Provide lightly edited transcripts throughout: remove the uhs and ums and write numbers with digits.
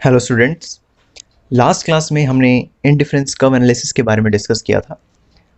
Hello students. Last class में हमने indifference curve analysis के बारे में डिस्कस किया था।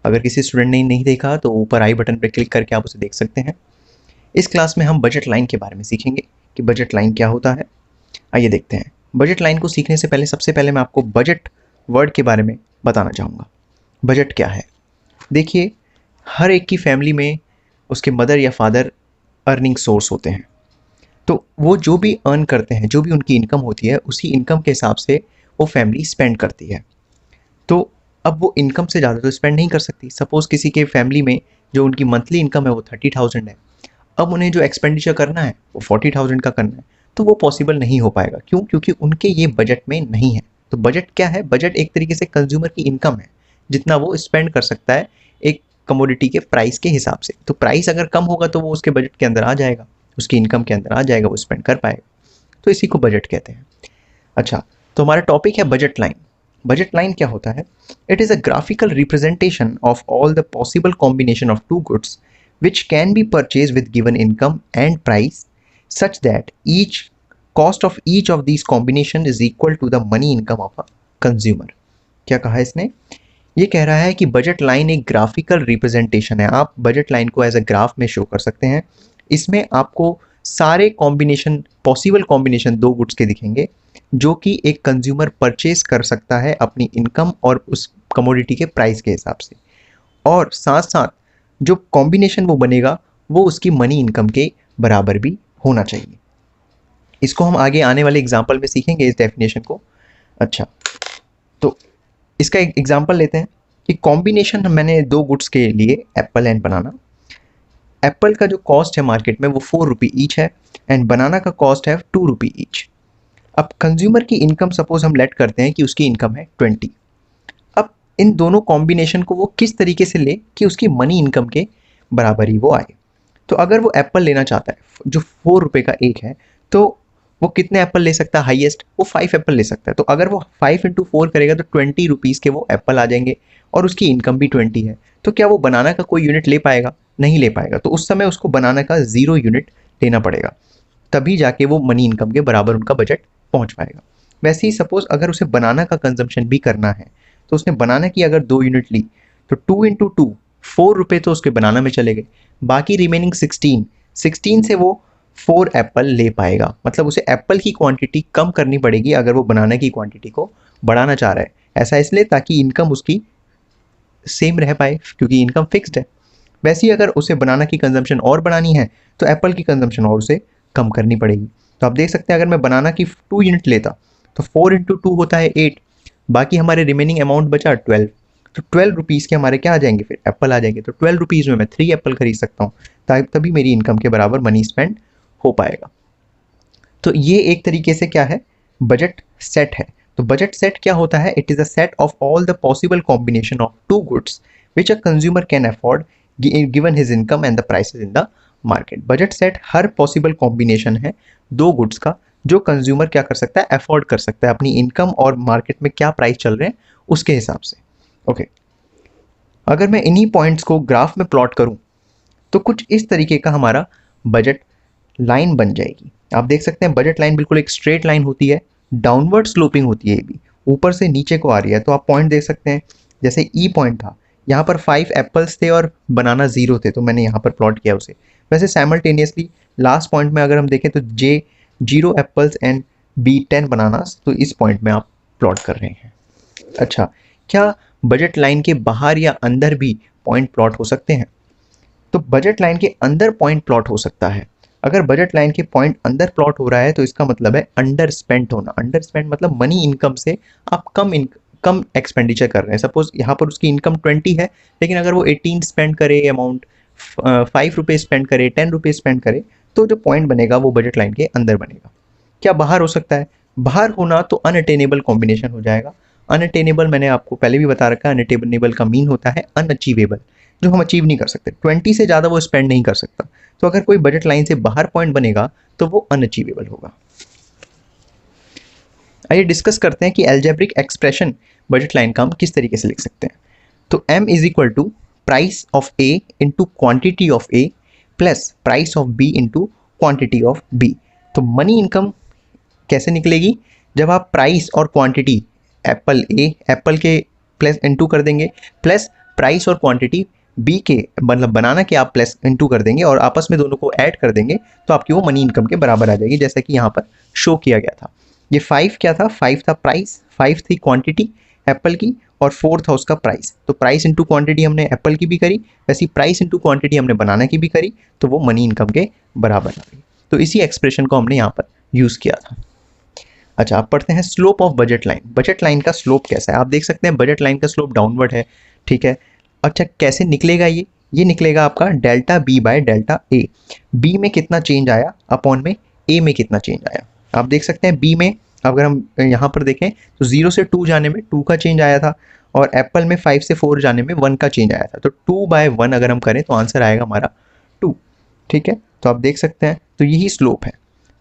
अगर किसी स्टूडेंट ने नहीं देखा तो ऊपर आई बटन पर क्लिक करके आप उसे देख सकते हैं। इस क्लास में हम बजट लाइन के बारे में सीखेंगे कि बजट लाइन क्या होता है। आइए देखते हैं। बजट लाइन को सीखने से पहले सबसे पहले मैं आपको बजट वर्ड के बारे में बताना चाहूँगा। बजट क्या है? देखिए, हर एक की फैमिली में उसके मदर या फादर अर्निंग सोर्स होते हैं। तो वो जो भी अर्न करते हैं, जो भी उनकी इनकम होती है, उसी इनकम के हिसाब से वो फैमिली स्पेंड करती है। तो अब वो इनकम से ज़्यादा तो स्पेंड नहीं कर सकती। सपोज़ किसी के फैमिली में जो उनकी मंथली इनकम है वो 30,000 है। अब उन्हें जो एक्सपेंडिचर करना है वो 40,000 का करना है, तो वो पॉसिबल नहीं हो पाएगा। क्यों? क्योंकि उनके ये बजट में नहीं है। तो बजट क्या है? बजट एक तरीके से कंज्यूमर की इनकम है, जितना वो स्पेंड कर सकता है एक कमोडिटी के प्राइस के हिसाब से। तो प्राइस अगर कम होगा तो वो उसके बजट के अंदर आ जाएगा, उसकी इनकम के अंदर आ जाएगा, वो स्पेंड कर पाएगा। तो इसी को बजट कहते हैं। अच्छा, तो हमारा टॉपिक है बजट लाइन। बजट लाइन क्या होता है? It is a graphical representation of all the possible combination of two goods which can be purchased with given income and price such that each cost of each of these combination is equal to the money income of a consumer। क्या कहा इसने? ये कह रहा है कि budget line एक graphical representation है। आप बजट लाइन को एज अ ग्राफ में शो कर सकते हैं। इसमें आपको सारे कॉम्बिनेशन, पॉसिबल कॉम्बिनेशन दो गुड्स के दिखेंगे जो कि एक कंज्यूमर परचेज कर सकता है अपनी इनकम और उस कमोडिटी के प्राइस के हिसाब से। और साथ साथ जो कॉम्बिनेशन वो बनेगा वो उसकी मनी इनकम के बराबर भी होना चाहिए। इसको हम आगे आने वाले एग्जाम्पल में सीखेंगे इस डेफिनेशन को। अच्छा, तो इसका एक एग्जाम्पल लेते हैं कि कॉम्बिनेशन मैंने दो गुड्स के लिए एप्पल एंड बनाना। एप्पल का जो कॉस्ट है मार्केट में वो 4 रुपी ईच है एंड बनाना का कॉस्ट है 2 रुपी ईच। अब कंज्यूमर की इनकम सपोज हम लेट करते हैं कि उसकी इनकम है 20। अब इन दोनों कॉम्बिनेशन को वो किस तरीके से ले कि उसकी मनी इनकम के बराबर ही वो आए। तो अगर वो एप्पल लेना चाहता है जो 4 रुपये का एक है, तो वो कितने एप्पल ले सकता है? हाईएस्ट वो 5 एप्पल ले सकता है। तो अगर वो 5 इंटू 4 करेगा तो 20 रुपीज़ के वो एप्पल आ जाएंगे और उसकी इनकम भी 20 है। तो क्या वो बनाना का कोई यूनिट ले पाएगा? नहीं ले पाएगा। तो उस समय उसको बनाना का 0 यूनिट लेना पड़ेगा, तभी जाके वो मनी इनकम के बराबर उनका बजट पहुंच पाएगा। वैसे ही सपोज अगर उसे बनाना का कंजम्पशन भी करना है तो उसने बनाना की अगर 2 यूनिट ली तो 2 इंटू 2 4 रुपये तो उसके बनाना में चले गए। बाकी रिमेनिंग 16 से वो 4 एप्पल ले पाएगा। मतलब उसे एप्पल की क्वांटिटी कम करनी पड़ेगी अगर वो बनाना की क्वांटिटी को बढ़ाना चाह रहा है। ऐसा इसलिए ताकि इनकम उसकी सेम रह पाए, क्योंकि इनकम फिक्स्ड है। वैसे ही अगर उसे बनाना की कंजम्पशन और बढ़ानी है तो एप्पल की कंजम्पशन और उसे कम करनी पड़ेगी। तो आप देख सकते हैं अगर मैं बनाना की 2 यूनिट लेता तो 4 इंटू 2 होता है 8, बाकी हमारे रिमेनिंग अमाउंट बचा 12। तो 12 रुपीज़ के हमारे क्या आ जाएंगे? फिर एप्पल आ जाएंगे। तो 12 रुपीज़ में मैं 3 एप्पल खरीद सकता हूँ, तभी मेरी इनकम के बराबर मनी स्पेंड हो पाएगा। तो ये एक तरीके से क्या है? बजट सेट है। तो बजट सेट क्या होता है? It is a set of all the possible combination of two goods which a consumer can afford given his income and the prices in the market. Budget set हर possible combination है दो goods का जो consumer क्या कर सकता है? Afford कर सकता है अपनी इनकम और मार्केट में क्या प्राइस चल रहे हैं उसके हिसाब से। ओके, अगर मैं इन्हीं पॉइंट्स को ग्राफ में प्लॉट करूं तो कुछ इस तरीके का हमारा बजट लाइन बन जाएगी। आप देख सकते हैं बजट लाइन बिल्कुल एक स्ट्रेट लाइन होती है, डाउनवर्ड स्लोपिंग होती है, ये भी ऊपर से नीचे को आ रही है। तो आप पॉइंट देख सकते हैं, जैसे ई पॉइंट था, यहाँ पर 5 एप्पल्स थे और बनाना 0 थे, तो मैंने यहाँ पर प्लॉट किया उसे। वैसे साइमल्टेनियसली लास्ट पॉइंट में अगर हम देखें तो जे 0 एप्पल्स एंड बी 10 बनानास, तो इस पॉइंट में आप प्लॉट कर रहे हैं। अच्छा, क्या बजट लाइन के बाहर या अंदर भी पॉइंट प्लॉट हो सकते हैं? तो बजट लाइन के अंदर पॉइंट प्लॉट हो सकता है। अगर बजट लाइन के पॉइंट अंदर प्लॉट हो रहा है तो इसका मतलब है अंडर स्पेंड होना। अंडर स्पेंड मतलब मनी इनकम से आप कम एक्सपेंडिचर कर रहे हैं। सपोज यहाँ पर उसकी इनकम 20 है, लेकिन अगर वो 18 स्पेंड करे, अमाउंट 5 रुपये स्पेंड करे, 10 रुपये स्पेंड करे, तो जो पॉइंट बनेगा वो बजट लाइन के अंदर बनेगा। क्या बाहर हो सकता है? बाहर होना तो अनअटेनेबल कॉम्बिनेशन हो जाएगा। अनअटेनेबल मैंने आपको पहले भी बता रखा है, अनअटेनेबल का मीन होता है अनअचीवेबल, जो हम अचीव नहीं कर सकते। 20 से ज़्यादा वो स्पेंड नहीं कर सकता। तो अगर कोई बजट लाइन से बाहर पॉइंट बनेगा तो वो अनअचीवेबल होगा। आइए डिस्कस करते हैं कि एल्जेब्रिक एक्सप्रेशन बजट लाइन का हम किस तरीके से लिख सकते हैं। तो m is equal to price of a into quantity of a plus price of b into quantity of b। तो मनी इनकम कैसे निकलेगी? जब आप प्राइस और क्वांटिटी एप्पल के प्लस इनटू कर देंगे, प्लस प्राइस और क्वांटिटी बी के मतलब बनाना के आप प्लस इनटू कर देंगे और आपस में दोनों को ऐड कर देंगे, तो आपकी वो मनी इनकम के बराबर आ जाएगी, जैसा कि यहाँ पर शो किया गया था। ये 5 क्या था, 5 था प्राइस, 5 थी क्वांटिटी एप्पल की और 4 था उसका प्राइस। तो प्राइस इंटू क्वांटिटी हमने एप्पल की भी करी, वैसी प्राइस इंटू क्वांटिटी हमने बनाना की भी करी, तो वो मनी इनकम के बराबर आ गई। तो इसी एक्सप्रेशन को हमने यहाँ पर यूज़ किया था। अच्छा, आप पढ़ते हैं slope of budget line. Budget line का स्लोप कैसा है, आप देख सकते हैं बजट लाइन का स्लोप डाउनवर्ड है, ठीक है। अच्छा, कैसे निकलेगा ये निकलेगा आपका delta B by delta A. B में कितना चेंज आया अपॉन में ए में कितना चेंज आया। आप देख सकते हैं बी में अगर हम यहाँ पर देखें तो 0 से 2 जाने में 2 का चेंज आया था और एप्पल में 5 से 4 जाने में 1 का चेंज आया था। तो 2/1 अगर हम करें तो आंसर आएगा हमारा 2, ठीक है। तो आप देख सकते हैं, तो यही स्लोप है,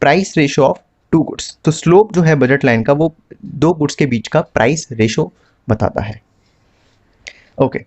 प्राइस रेशो ऑफ 2 गुड्स। तो स्लोप जो है बजट लाइन का वो 2 गुड्स के बीच का प्राइस रेशो बताता है। ओके,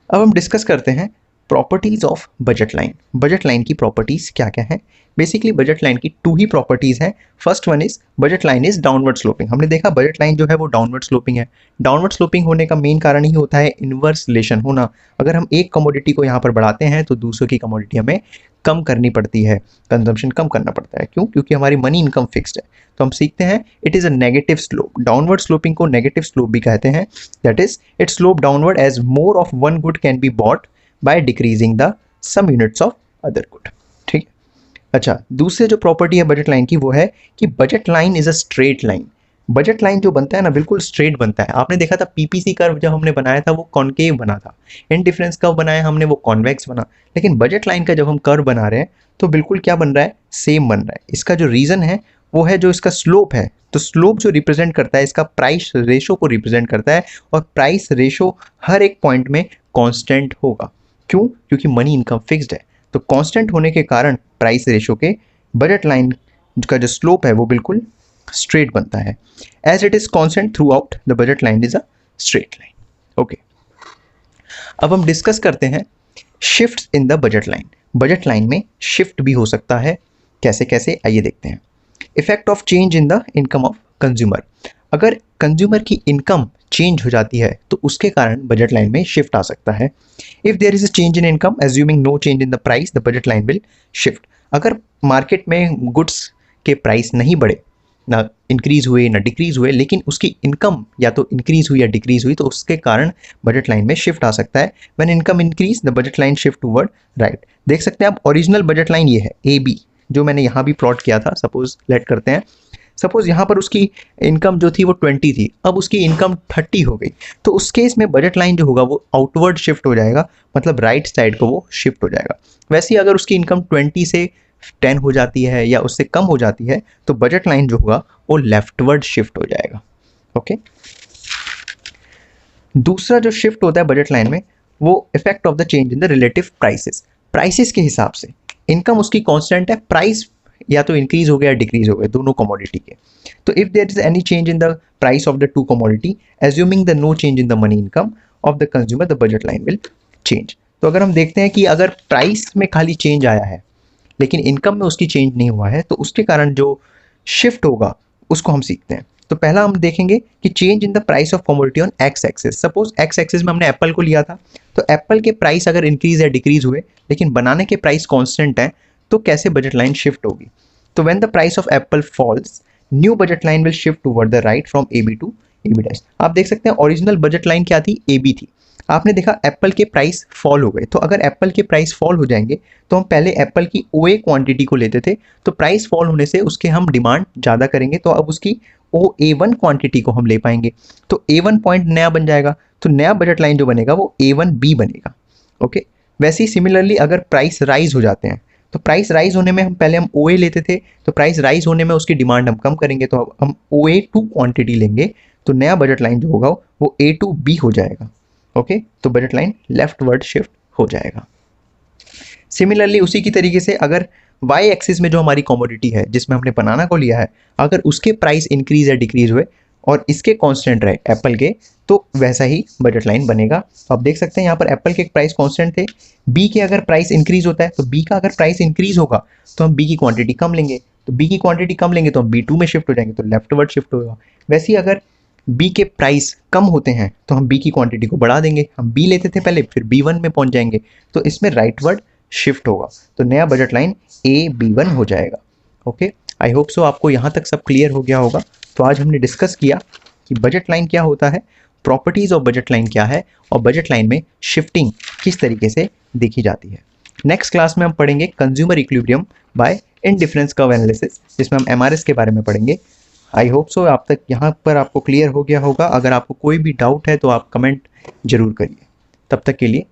अब हम डिस्कस करते हैं properties of budget line. Budget line की प्रॉपर्टीज क्या क्या है। बेसिकली बजट लाइन की 2 ही प्रॉपर्टीज हैं। First one is budget line is downward sloping. हमने देखा बजट लाइन जो है वो डाउनवर्ड स्लोपिंग है। डाउनवर्ड स्लोपिंग होने का मेन कारण ही होता है इन्वर्स रिलेशन होना। अगर हम एक कमोडिटी को यहाँ पर बढ़ाते हैं तो दूसरों की कमोडिटी हमें कम करनी पड़ती है, कंजम्पशन कम करना पड़ता है। क्यों? क्योंकि हमारी मनी इनकम फिक्स्ड है। तो हम सीखते हैं it is a negative slope. Downward sloping को नेगेटिव स्लोप भी कहते हैं। That is it slope downward as more of one good can be bought by decreasing the some units of other good, ठीक है। अच्छा, दूसरी जो प्रॉपर्टी है बजट लाइन की वो है कि budget line is a straight line. Budget line जो बनता है ना बिल्कुल स्ट्रेट बनता है। आपने देखा था पीपीसी कर्व जब हमने बनाया था वो कॉनकेव बना था, इंडिफरेंस कर्व बनाया हमने वो कॉन्वेक्स बना। लेकिन बजट लाइन का जब हम कर्व बना रहे हैं तो बिल्कुल क्या बन रहा है, सेम बन रहा है। इसका जो रीज़न है वो है जो इसका स्लोप है। तो स्लोप जो रिप्रेजेंट करता है इसका प्राइस रेशो को रिप्रेजेंट करता है और प्राइस रेशो हर एक पॉइंट में कांस्टेंट होगा। क्यों? क्योंकि मनी इनकम फिक्स्ड है। तो कांस्टेंट होने के कारण प्राइस रेशो के बजट लाइन का जो स्लोप है वो बिल्कुल स्ट्रेट बनता है। As it is constant throughout the budget line is a straight line. Okay, अब हम डिस्कस करते हैं shifts in the budget line. Budget line में शिफ्ट भी हो सकता है। कैसे कैसे, आइए देखते हैं। Effect of change in the income of consumer. अगर कंज्यूमर की इनकम चेंज हो जाती है तो उसके कारण बजट लाइन में शिफ्ट आ सकता है। If there is a change in income assuming no change in the price the budget line will shift. अगर मार्केट में गुड्स के प्राइस नहीं बढ़े, ना इंक्रीज हुए ना डिक्रीज हुए, लेकिन उसकी इनकम या तो इंक्रीज हुई या डिक्रीज हुई, तो उसके कारण बजट लाइन में शिफ्ट आ सकता है। When income increase the budget line shift toward right. देख सकते हैं आप ओरिजिनल बजट लाइन ये है ए बी, जो मैंने यहाँ भी प्लॉट किया था। सपोज लेट करते हैं, सपोज यहाँ पर उसकी इनकम जो थी वो 20 थी, अब उसकी इनकम 30 हो गई। तो उस केस में बजट लाइन जो होगा वो आउटवर्ड शिफ्ट हो जाएगा, मतलब राइट साइड को वो शिफ्ट हो जाएगा। वैसे ही अगर उसकी इनकम 20 से 10 हो जाती है या उससे कम हो जाती है तो बजट लाइन जो होगा वो लेफ्टवर्ड शिफ्ट हो जाएगा। ओके, दूसरा जो शिफ्ट होता है बजट लाइन में वो effect of the change in the relative prices. Prices के हिसाब से इनकम उसकी कांस्टेंट है, प्राइस या तो इंक्रीज हो गया या डिक्रीज हो गया दोनों कमोडिटी के। तो if there is any change in the price of the two commodity assuming the no change in the money income of the consumer the budget line will change. तो अगर हम देखते हैं कि अगर प्राइस में खाली चेंज आया है लेकिन इनकम में उसकी चेंज नहीं हुआ है तो उसके कारण जो शिफ्ट होगा उसको हम सीखते हैं। तो पहला हम देखेंगे कि change in the price of commodity on x axis. Suppose x axis में हमने एप्पल को लिया था, तो एप्पल के प्राइस अगर इंक्रीज या डिक्रीज हुए लेकिन बनाने के प्राइस कांस्टेंट है तो कैसे बजट लाइन शिफ्ट होगी। तो when the price of apple falls new budget line will shift toward the right from A B to A B dash. आप देख सकते हैं ओरिजिनल बजट लाइन क्या थी, ए बी थी। आपने देखा एप्पल के प्राइस फॉल हो गए, तो अगर एप्पल के प्राइस फॉल हो जाएंगे तो हम पहले एप्पल की ओ ए क्वान्टिटी को लेते थे, तो प्राइस फॉल होने से उसके हम डिमांड ज़्यादा करेंगे, तो अब उसकी ओ ए वन क्वान्टिटी को हम ले पाएंगे। तो ए वन पॉइंट नया बन जाएगा, तो नया बजट लाइन जो बनेगा वो ए वन बी बनेगा। ओके, वैसे ही सिमिलरली अगर प्राइस राइज हो जाते हैं तो प्राइस राइज होने में हम पहले हम ओ ए लेते थे, तो प्राइस राइज होने में उसकी डिमांड हम कम करेंगे, तो अब हम ओ ए टू क्वान्टिटी लेंगे, तो नया बजट लाइन जो होगा वो ए टू बी हो जाएगा। ओके, तो बजट लाइन लेफ्टवर्ड शिफ्ट हो जाएगा। सिमिलरली उसी की तरीके से अगर वाई एक्सिस में जो हमारी कमोडिटी है जिसमें हमने बनाना को लिया है, अगर उसके प्राइस इंक्रीज या डिक्रीज हुए और इसके कांस्टेंट रहे एप्पल के, तो वैसा ही बजट लाइन बनेगा। तो आप देख सकते हैं यहाँ पर एप्पल के प्राइस कांस्टेंट थे, बी के अगर प्राइस इंक्रीज होता है तो बी का अगर प्राइस इंक्रीज होगा तो हम बी की क्वांटिटी कम लेंगे, तो बी की क्वांटिटी कम लेंगे तो हम B2 में शिफ्ट हो जाएंगे, तो लेफ्टवर्ड शिफ्ट होगा। वैसे ही अगर बी के प्राइस कम होते हैं तो हम बी की क्वांटिटी को बढ़ा देंगे, हम बी लेते थे पहले, फिर B1 में पहुंच जाएंगे, तो इसमें राइटवर्ड शिफ्ट होगा, तो नया बजट लाइन AB1 हो जाएगा। ओके, आई होप सो आपको यहाँ तक सब क्लियर हो गया होगा। तो आज हमने डिस्कस किया कि बजट लाइन क्या होता है, प्रॉपर्टीज ऑफ बजट लाइन क्या है, और बजट लाइन में शिफ्टिंग किस तरीके से देखी जाती है। नेक्स्ट क्लास में हम पढ़ेंगे consumer equilibrium bye indifference curve analysis, जिसमें हम MRS के बारे में पढ़ेंगे। आई होप सो आप तक यहाँ पर आपको क्लियर हो गया होगा। अगर आपको कोई भी डाउट है तो आप कमेंट जरूर करिए। तब तक के लिए